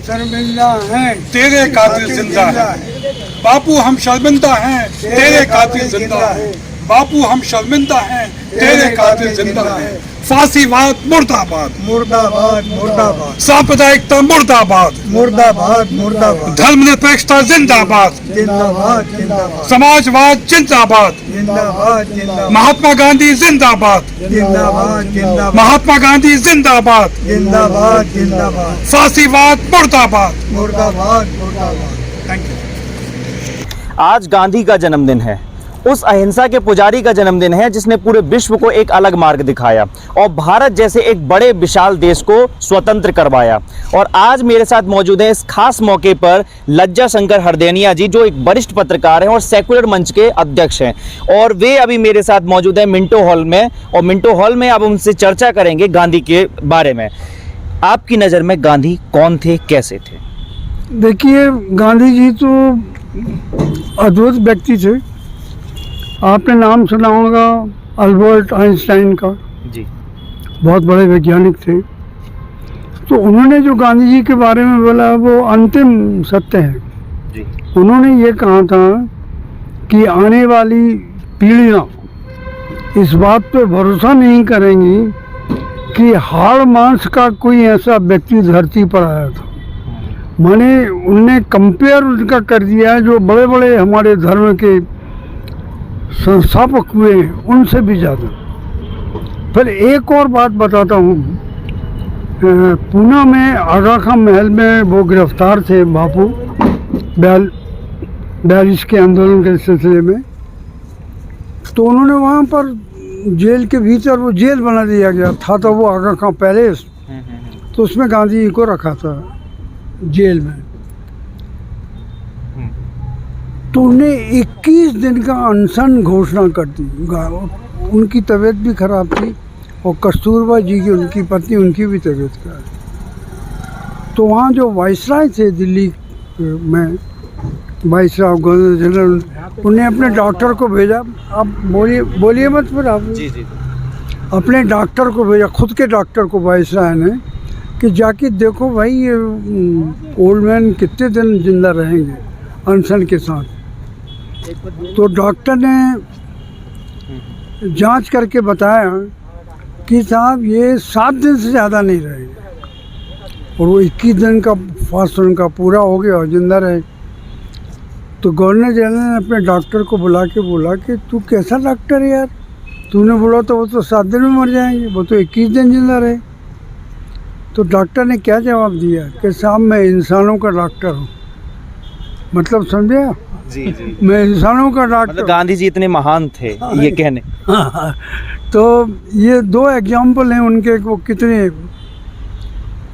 शर्मिंदा हैं तेरे कातिल जिंदा है। बापू हम शर्मिंदा हैं, तेरे कातिल जिंदा है। बापू हम शर्मिंदा हैं, तेरे कातिल जिंदा है। फांसीवाद मुर्दाबाद, मुर्दाबाद मुर्दाबाद सांप्रदायिकता मुर्दाबाद, मुर्दाबाद मुर्दाबाद धर्मनिरपेक्षता जिंदाबाद, जिंदाबाद जिंदाबाद समाजवाद जिंदाबाद, जिंदाबाद जिंदाबाद महात्मा गांधी जिंदाबाद, जिंदाबाद जिंदाबाद महात्मा गांधी जिंदाबाद, जिंदाबाद जिंदाबाद फांसीवाद मुर्दाबाद। मुर्दाबाद मुर्दाबाद। Thank you. आज गांधी का जन्मदिन है, उस अहिंसा के पुजारी का जन्मदिन है जिसने पूरे विश्व को एक अलग मार्ग दिखाया और भारत जैसे एक बड़े विशाल देश को स्वतंत्र करवाया। और आज मेरे साथ मौजूद हैं इस खास मौके पर लज्जा शंकर हरदेनिया जी, जो एक वरिष्ठ पत्रकार हैं और सेकुलर मंच के अध्यक्ष हैं, और वे अभी मेरे साथ मौजूद हैं मिंटो हॉल में। और मिंटो हॉल में अब उनसे चर्चा करेंगे गांधी के बारे में। आपकी नज़र में गांधी कौन थे, कैसे थे? देखिए, गांधी जी तो अद्भुत व्यक्ति थे। आपने नाम सुना होगा अल्बर्ट आइंस्टाइन का, जी, बहुत बड़े वैज्ञानिक थे। तो उन्होंने जो गांधी जी के बारे में बोला वो अंतिम सत्य है। जी, उन्होंने ये कहा था कि आने वाली पीढ़ियाँ इस बात पे भरोसा नहीं करेंगी कि हाड़ मांस का कोई ऐसा व्यक्ति धरती पर आया था। माने उनने कंपेयर उनका कर दिया जो बड़े बड़े हमारे धर्म के संस्थापक हुए हैं उनसे भी ज़्यादा। फिर एक और बात बताता हूँ, पूना में आगा खां महल में वो गिरफ्तार थे बापू 42 के आंदोलन के सिलसिले में। तो उन्होंने वहाँ पर जेल के भीतर वो जेल बना दिया गया था, तो वो आगा खां पैलेस, तो उसमें गांधी जी को रखा था जेल में। तो उन्हें 21 दिन का अनशन घोषणा कर दी। उनकी तबीयत भी खराब थी और कस्तूरबा जी की, उनकी पत्नी, उनकी भी तबीयत खराब। तो वहाँ जो वाइसराय थे दिल्ली में, वाइसराय गवर्नर जनरल, उन्हें अपने डॉक्टर को भेजा। आप बोलिए मत फिर आप। जी, जी। अपने डॉक्टर को भेजा, खुद के डॉक्टर को वाइसराय ने, कि जाके देखो भाई ये ओल्ड मैन कितने दिन जिंदा रहेंगे अनशन के साथ। तो डॉक्टर ने जांच करके बताया कि साहब ये 7 दिन से ज़्यादा नहीं रहेंगे। और वो 21 दिन का फास्ट उनका पूरा हो गया और जिंदा रहे। तो गवर्नर जनरल ने अपने डॉक्टर को बुला के बोला कि तू कैसा डॉक्टर है यार, तूने बोला तो वो तो 7 दिन में मर जाएंगे, वो तो 21 दिन जिंदा रहे। तो डॉक्टर ने क्या जवाब दिया कि साहब मैं इंसानों का डॉक्टर हूँ। मतलब समझे? जी, जी। मैं इंसानों का डॉक्टर। मतलब गांधी जी इतने महान थे ये कहने। तो ये 2 एग्जाम्पल हैं उनके, वो कितने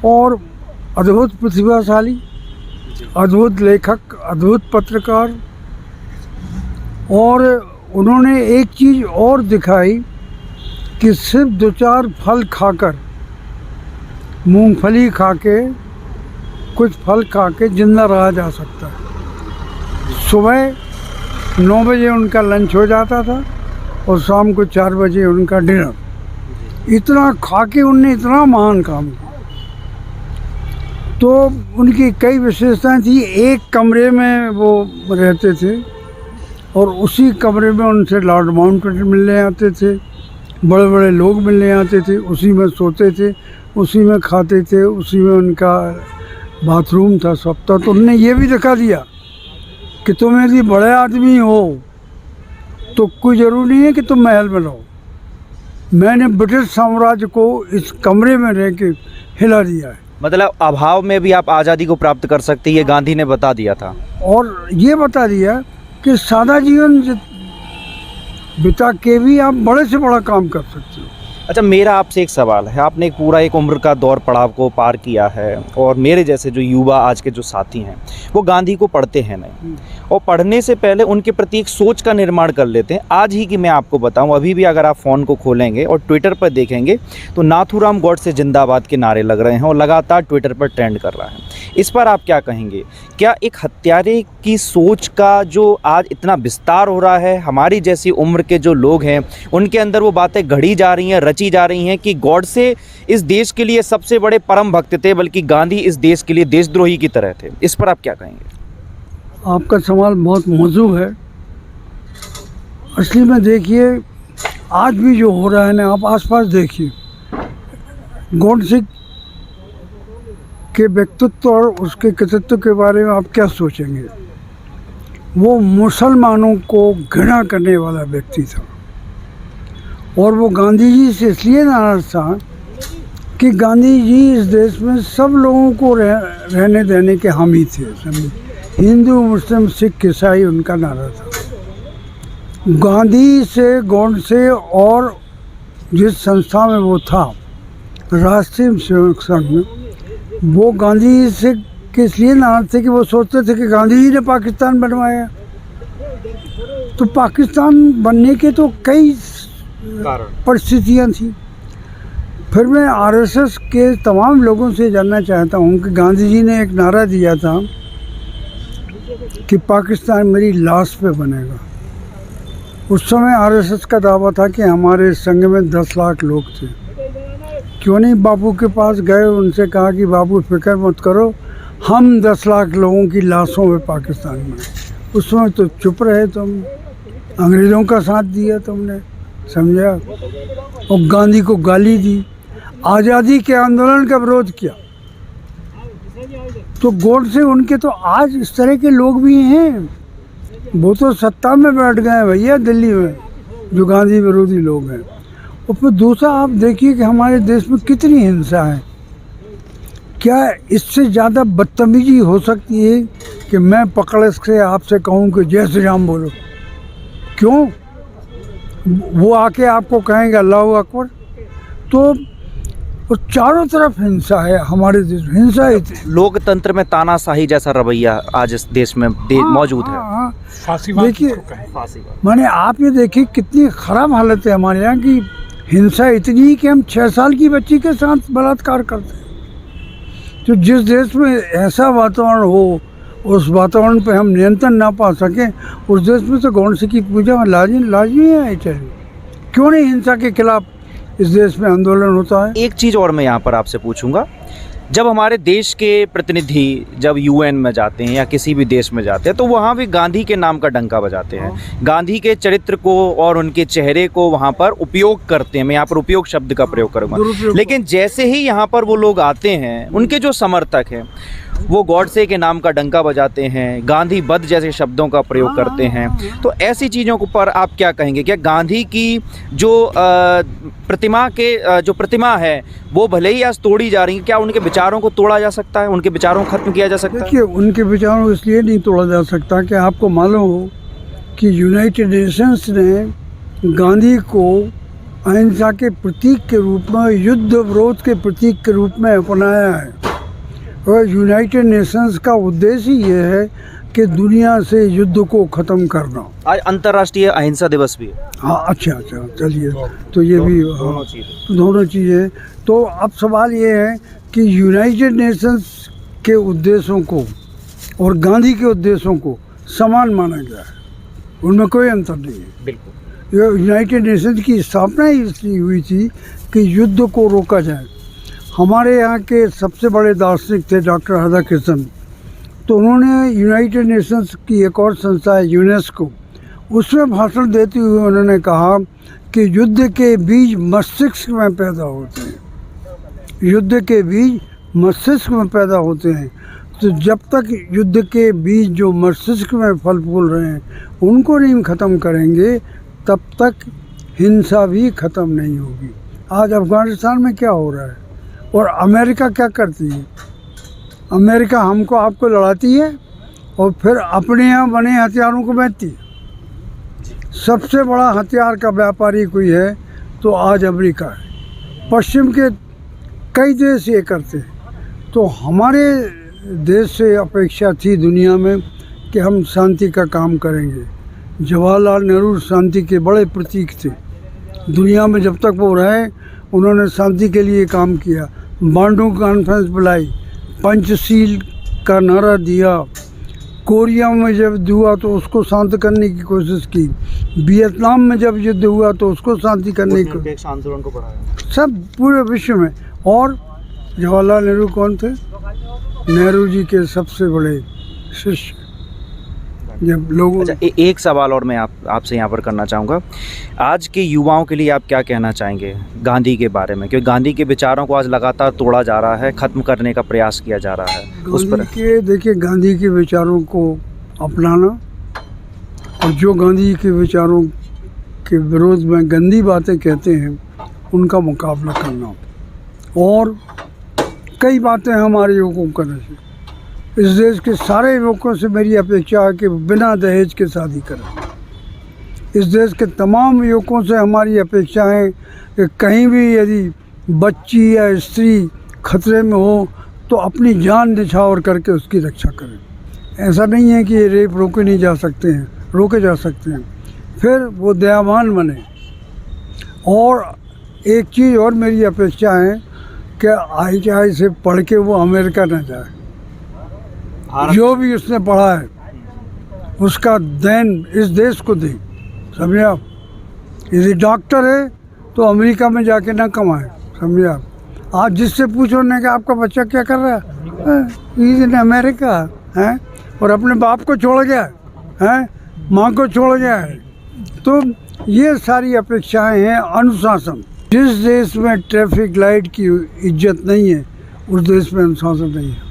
और अद्भुत प्रतिभाशाली, अद्भुत लेखक, अद्भुत पत्रकार। और उन्होंने एक चीज़ और दिखाई कि सिर्फ 2-4 फल खाकर, मूंगफली खा के, कुछ फल खा के जिंदा रहा जा सकता है। सुबह 9 बजे उनका लंच हो जाता था और शाम को 4 बजे उनका डिनर। इतना खा के उनने इतना महान काम किया। तो उनकी कई विशेषताएं थी। एक कमरे में वो रहते थे और उसी कमरे में उनसे लॉर्ड माउंटबेटन मिलने आते थे, बड़े बड़े लोग मिलने आते थे, उसी में सोते थे, उसी में खाते थे, उसी में उनका बाथरूम था, सब था। तो उन्होंने ये भी दिखा दिया कि तुम यदि बड़े आदमी हो तो कोई ज़रूरी नहीं है कि तुम महल में रहो। मैंने ब्रिटिश साम्राज्य को इस कमरे में रह के हिला दिया है। मतलब अभाव में भी आप आज़ादी को प्राप्त कर सकते हैं, ये गांधी ने बता दिया था। और ये बता दिया कि सादा जीवन बिता के भी आप बड़े से बड़ा काम कर सकते हो। अच्छा, मेरा आपसे एक सवाल है। आपने पूरा एक उम्र का दौर पड़ाव को पार किया है और मेरे जैसे जो युवा आज के जो साथी हैं वो गांधी को पढ़ते हैं नहीं, और पढ़ने से पहले उनके प्रति एक सोच का निर्माण कर लेते हैं। आज ही की मैं आपको बताऊं, अभी भी अगर आप फ़ोन को खोलेंगे और ट्विटर पर देखेंगे तो नाथूराम गॉडसे जिंदाबाद के नारे लग रहे हैं और लगातार ट्विटर पर ट्रेंड कर रहा है। इस पर आप क्या कहेंगे? क्या एक हत्यारे की सोच का जो आज इतना विस्तार हो रहा है, हमारी जैसी उम्र के जो लोग हैं उनके अंदर वो बातें घड़ी जा रही हैं, रची जा रही हैं कि गॉडसे इस देश के लिए सबसे बड़े परम भक्त थे, बल्कि गांधी इस देश के लिए देशद्रोही की तरह थे। इस पर आप क्या कहेंगे? आपका सवाल बहुत मौजू है। असली में देखिए, आज भी जो हो रहा है ना, आप आसपास देखिए, गॉडसे के व्यक्तित्व और उसके कृतित्व के बारे में आप क्या सोचेंगे? वो मुसलमानों को घृणा करने वाला व्यक्ति था, और वो गांधी जी से इसलिए नाराज था कि गांधी जी इस देश में सब लोगों को रहने देने के हामी थे। हिंदू, मुस्लिम, सिख, ईसाई उनका नारा था। गांधी से, गॉडसे और जिस संस्था में वो था, राष्ट्रीय सेवक संघ में, वो गांधी से किस लिए नाराज थे कि वो सोचते थे कि गांधी जी ने पाकिस्तान बनवाया। तो पाकिस्तान बनने के तो कई परिस्थितियाँ थी। फिर मैं आरएसएस के तमाम लोगों से जानना चाहता हूँ कि गांधी जी ने एक नारा दिया था कि पाकिस्तान मेरी लाश पे बनेगा। उस समय आरएसएस का दावा था कि हमारे संघ में 10 लाख लोग थे। क्यों नहीं बापू के पास गए, उनसे कहा कि बापू फिक्र मत करो, हम 10 लाख लोगों की लाशों में पाकिस्तान में। उस समय तो चुप रहे तुम, अंग्रेज़ों का साथ दिया तुमने, समझा, और गांधी को गाली दी, आज़ादी के आंदोलन का विरोध किया। तो गॉडसे उनके तो आज इस तरह के लोग भी हैं। वो तो सत्ता में बैठ गए हैं भैया दिल्ली में, जो गांधी विरोधी लोग हैं। और फिर दूसरा आप देखिए कि हमारे देश में कितनी हिंसा है। क्या इससे ज़्यादा बदतमीजी हो सकती है कि मैं पकड़ से आपसे कहूँ कि जय श्री राम बोलो? क्यों? वो आके आपको कहेंगे अल्लाहू अकबर। तो चारों तरफ हिंसा है हमारे देश में, हिंसा इतनी। लोकतंत्र में तानाशाही जैसा रवैया आज इस देश में मौजूद है। देखिए, माने आप ये देखिए कितनी ख़राब हालत है हमारे यहाँ की। हिंसा इतनी कि हम 6 साल की बच्ची के साथ बलात्कार करते हैं। तो जिस देश में ऐसा वातावरण हो, उस वातावरण पे हम नियंत्रण ना पा सकें, उस देश में तो गॉडसे की पूजा लाजमी है। चलिए, क्यों नहीं हिंसा के खिलाफ इस देश में आंदोलन होता है? एक चीज़ और मैं यहाँ पर आपसे पूछूंगा, जब हमारे देश के प्रतिनिधि जब यूएन में जाते हैं या किसी भी देश में जाते हैं, तो वहाँ भी गांधी के नाम का डंका बजाते हैं, गांधी के चरित्र को और उनके चेहरे को वहाँ पर उपयोग करते हैं। मैं यहाँ पर उपयोग शब्द का प्रयोग करूँगा। लेकिन जैसे ही यहाँ पर वो लोग आते हैं, उनके जो समर्थक हैं वो गॉडसे के नाम का डंका बजाते हैं, गांधी बद जैसे शब्दों का प्रयोग करते हैं। तो ऐसी चीज़ों के ऊपर आप क्या कहेंगे? क्या गांधी की जो प्रतिमा है वो भले ही आज तोड़ी जा रही है, क्या उनके विचारों को तोड़ा जा सकता है? उनके विचारों को खत्म किया जा सकता है? देखिए, उनके विचारों को इसलिए नहीं तोड़ा जा सकता कि आपको मालूम हो कि यूनाइटेड नेशंस ने गांधी को अहिंसा के प्रतीक के रूप में, युद्ध विरोध के प्रतीक के रूप में अपनाया है। और यूनाइटेड नेशंस का उद्देश्य ये है कि दुनिया से युद्ध को ख़त्म करना। आज अंतर्राष्ट्रीय अहिंसा दिवस भी है। हाँ, अच्छा, चलिए, तो ये भी दोनों चीज़ें। तो अब सवाल ये है कि यूनाइटेड नेशंस के उद्देश्यों को और गांधी के उद्देश्यों को समान माना गया है, उनमें कोई अंतर नहीं है। बिल्कुल। यूनाइटेड नेशंस की स्थापना इसलिए हुई थी कि युद्ध को रोका जाए। हमारे यहाँ के सबसे बड़े दार्शनिक थे डॉक्टर राधाकृष्णन, तो उन्होंने यूनाइटेड नेशंस की एक और संस्था है यूनेस्को, उसमें भाषण देते हुए उन्होंने कहा कि युद्ध के बीज मस्तिष्क में पैदा होते हैं। युद्ध के बीज मस्तिष्क में पैदा होते हैं। तो जब तक युद्ध के बीज जो मस्तिष्क में फल फूल रहे हैं उनको नहीं ख़त्म करेंगे, तब तक हिंसा भी ख़त्म नहीं होगी। आज अफ़गानिस्तान में क्या हो रहा है और अमेरिका क्या करती है? अमेरिका हमको आपको लड़ाती है और फिर अपने यहाँ बने हथियारों को बेचती है। सबसे बड़ा हथियार का व्यापारी कोई है तो आज अमेरिका है। पश्चिम के कई देश ये करते हैं। तो हमारे देश से अपेक्षा थी दुनिया में कि हम शांति का काम करेंगे। जवाहरलाल नेहरू शांति के बड़े प्रतीक थे। दुनिया में जब तक वो रहे उन्होंने शांति के लिए काम किया। बांडू कॉन्फ्रेंस बुलाई, पंचशील का नारा दिया, कोरिया में जब युद्ध हुआ तो उसको शांत करने की कोशिश की, वियतनाम में जब युद्ध हुआ तो उसको शांति करने की, आंदोलन को बढ़ाया। सब पूरे विश्व में। और जवाहरलाल नेहरू कौन थे? नेहरू जी के सबसे बड़े शिष्य। जब लोगों अच्छा, एक सवाल और मैं आपसे यहाँ पर करना चाहूँगा। आज के युवाओं के लिए आप क्या कहना चाहेंगे गांधी के बारे में? क्योंकि गांधी के विचारों को आज लगातार तोड़ा जा रहा है, ख़त्म करने का प्रयास किया जा रहा है उस पर। देखिए, गांधी के विचारों को अपनाना और जो गांधी के विचारों के विरोध में गंदी बातें कहते हैं उनका मुकाबला करना। और कई बातें हमारे युवकों को करना चाहिए। इस देश के सारे युवकों से मेरी अपेक्षा है कि बिना दहेज के शादी करें। इस देश के तमाम युवकों से हमारी अपेक्षा है कि कहीं भी यदि बच्ची या स्त्री खतरे में हो तो अपनी जान निछावर करके उसकी रक्षा करें। ऐसा नहीं है कि ये रेप रोके जा सकते हैं, फिर वो दयावान बने। और एक चीज़ और मेरी अपेक्षा है कि ITI से पढ़ के वो अमेरिका न जाए। जो भी उसने पढ़ा है उसका देन इस देश को दे, समझे आप। यदि डॉक्टर है तो अमेरिका में जाके ना कमाए, समझे आप। आज जिससे पूछो ना कि आपका बच्चा क्या कर रहा है, इज इन अमेरिका है, और अपने बाप को छोड़ गया है, माँ को छोड़ गया है। तो ये सारी अपेक्षाएं हैं। अनुशासन, जिस देश में ट्रैफिक लाइट की इज्जत नहीं है उस देश में अनुशासन नहीं है।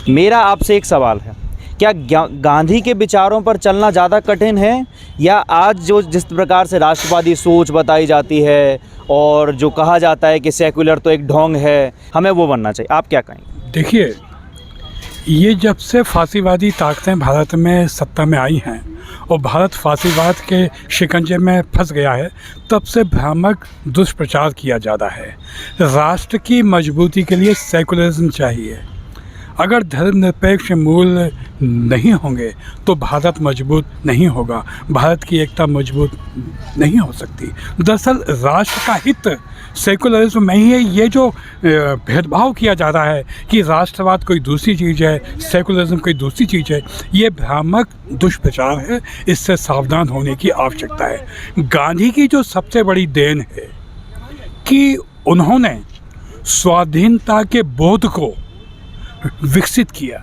मेरा आपसे एक सवाल है, क्या गांधी के विचारों पर चलना ज़्यादा कठिन है या आज जो जिस प्रकार से राष्ट्रवादी सोच बताई जाती है और जो कहा जाता है कि सेकुलर तो एक ढोंग है, हमें वो बनना चाहिए? आप क्या कहेंगे? देखिए, ये जब से फांसीवादी ताकतें भारत में सत्ता में आई हैं और भारत फांसीवाद के शिकंजे में फंस गया है, तब से भ्रामक दुष्प्रचार किया जा रहा है। राष्ट्र की मजबूती के लिए सेकुलरिज्म चाहिए। अगर धर्मनिरपेक्ष मूल्य नहीं होंगे तो भारत मजबूत नहीं होगा, भारत की एकता मजबूत नहीं हो सकती। दरअसल राष्ट्र का हित सेकुलरिज्म में ही है। ये जो भेदभाव किया जा रहा है कि राष्ट्रवाद कोई दूसरी चीज़ है, सेकुलरिज्म कोई दूसरी चीज़ है, ये भ्रामक दुष्प्रचार है। इससे सावधान होने की आवश्यकता है। गांधी की जो सबसे बड़ी देन है कि उन्होंने स्वाधीनता के बोध को विकसित किया।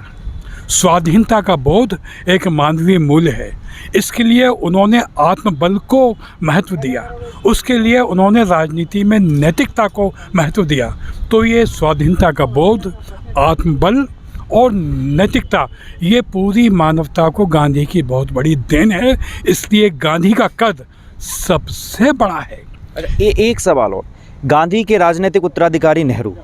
स्वाधीनता का बोध एक मानवीय मूल्य है। इसके लिए उन्होंने आत्मबल को महत्व दिया, उसके लिए उन्होंने राजनीति में नैतिकता को महत्व दिया। तो ये स्वाधीनता का बोध, आत्मबल और नैतिकता, ये पूरी मानवता को गांधी की बहुत बड़ी देन है। इसलिए गांधी का कद सबसे बड़ा है। एक सवाल और, गांधी के राजनीतिक उत्तराधिकारी नेहरू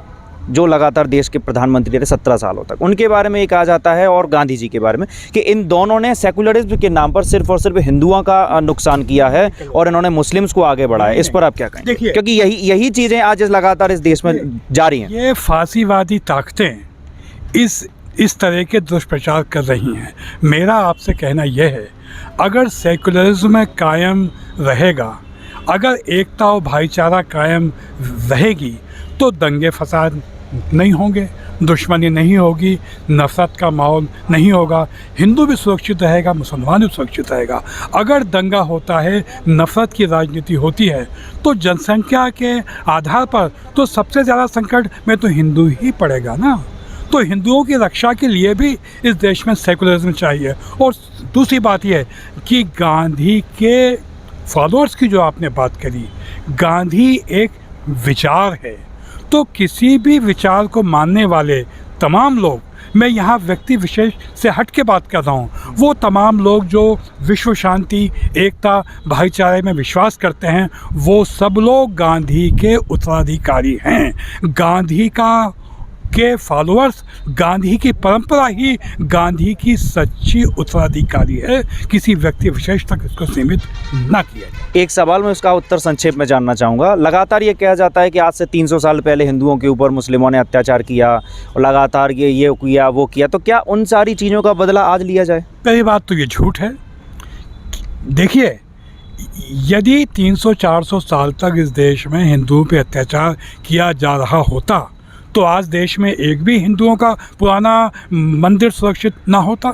जो लगातार देश के प्रधानमंत्री रहे 17 सालों तक, उनके बारे में ये कहा जाता है और गांधी जी के बारे में कि इन दोनों ने सेकुलरिज्म के नाम पर सिर्फ और सिर्फ हिंदुओं का नुकसान किया है और इन्होंने मुस्लिम्स को आगे बढ़ाया। इस पर आप क्या कहेंगे? देखिए, क्योंकि यही चीज़ें आज लगातार इस देश में जारी हैं। ये फांसीवादी ताकतें इस तरह के दुष्प्रचार कर रही हैं। मेरा आपसे कहना यह है, अगर सेकुलरिज्म कायम रहेगा, अगर एकता और भाईचारा कायम रहेगी तो दंगे फसाद नहीं होंगे, दुश्मनी नहीं होगी, नफरत का माहौल नहीं होगा, हिंदू भी सुरक्षित रहेगा, मुसलमान भी सुरक्षित रहेगा। अगर दंगा होता है, नफरत की राजनीति होती है, तो जनसंख्या के आधार पर तो सबसे ज़्यादा संकट में तो हिंदू ही पड़ेगा ना। तो हिंदुओं की रक्षा के लिए भी इस देश में सेकुलरिज्म चाहिए। और दूसरी बात यह कि गांधी के फॉलोअर्स की जो आपने बात करी, गांधी एक विचार है, तो किसी भी विचार को मानने वाले तमाम लोग, मैं यहाँ व्यक्ति विशेष से हट के बात कर रहा हूँ, वो तमाम लोग जो विश्व शांति, एकता, भाईचारे में विश्वास करते हैं, वो सब लोग गांधी के उत्तराधिकारी हैं। गांधी के फॉलोअर्स, गांधी की परंपरा ही गांधी की सच्ची उत्तराधिकारी है। किसी व्यक्ति विशेष तक इसको सीमित ना किया जाए। एक सवाल में उसका उत्तर संक्षेप में जानना चाहूँगा। लगातार ये कहा जाता है कि आज से 300 साल पहले हिंदुओं के ऊपर मुस्लिमों ने अत्याचार किया और लगातार ये किया वो किया, तो क्या उन सारी चीज़ों का बदला आज लिया जाए? पहली बात तो ये झूठ है। देखिए, यदि 300-400 साल तक इस देश में हिंदुओं पे अत्याचार किया जा रहा होता तो आज देश में एक भी हिंदुओं का पुराना मंदिर सुरक्षित ना होता।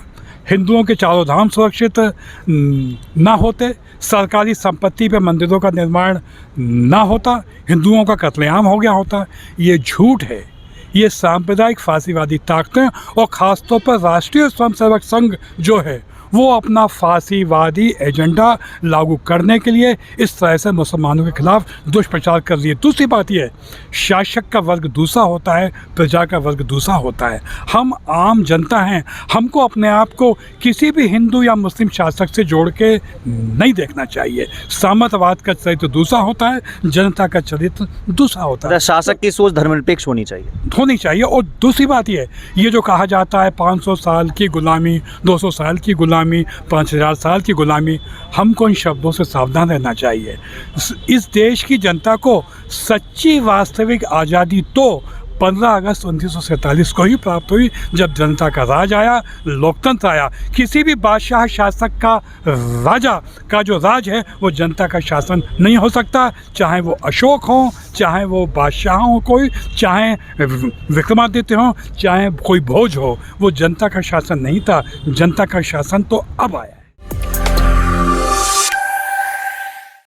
हिंदुओं के चारों धाम सुरक्षित ना होते, सरकारी संपत्ति पे मंदिरों का निर्माण ना होता, हिंदुओं का कत्लेआम हो गया होता। ये झूठ है। ये सांप्रदायिक फांसीवादी ताकतें और ख़ासतौर पर राष्ट्रीय स्वयंसेवक संघ जो है वो अपना फांसीवादी एजेंडा लागू करने के लिए इस तरह से मुसलमानों के खिलाफ दुष्प्रचार कर रही है। दूसरी बात यह, शासक का वर्ग दूसरा होता है, प्रजा का वर्ग दूसरा होता है। हम आम जनता हैं, हमको अपने आप को किसी भी हिंदू या मुस्लिम शासक से जोड़ के नहीं देखना चाहिए। सामंतवाद का चरित्र दूसरा होता है, जनता का चरित्र दूसरा होता है। शासक की सोच धर्मनिरपेक्ष होनी चाहिए। और दूसरी बात ये जो कहा जाता है 500 साल की गुलामी, 200 साल की गुलामी, 5000 साल की गुलामी, हमको इन शब्दों से सावधान रहना चाहिए। इस देश की जनता को सच्ची वास्तविक आज़ादी तो 15 अगस्त 1947 को ही प्राप्त हुई, जब जनता का राज आया, लोकतंत्र आया। किसी भी बादशाह शासक का राजा का जो राज है वो जनता का शासन नहीं हो सकता, चाहे वो अशोक हो, चाहे वो बादशाह हो कोई, चाहे विक्रमादित्य हो, चाहे कोई भोज हो। वो जनता का शासन नहीं था, जनता का शासन तो अब आया।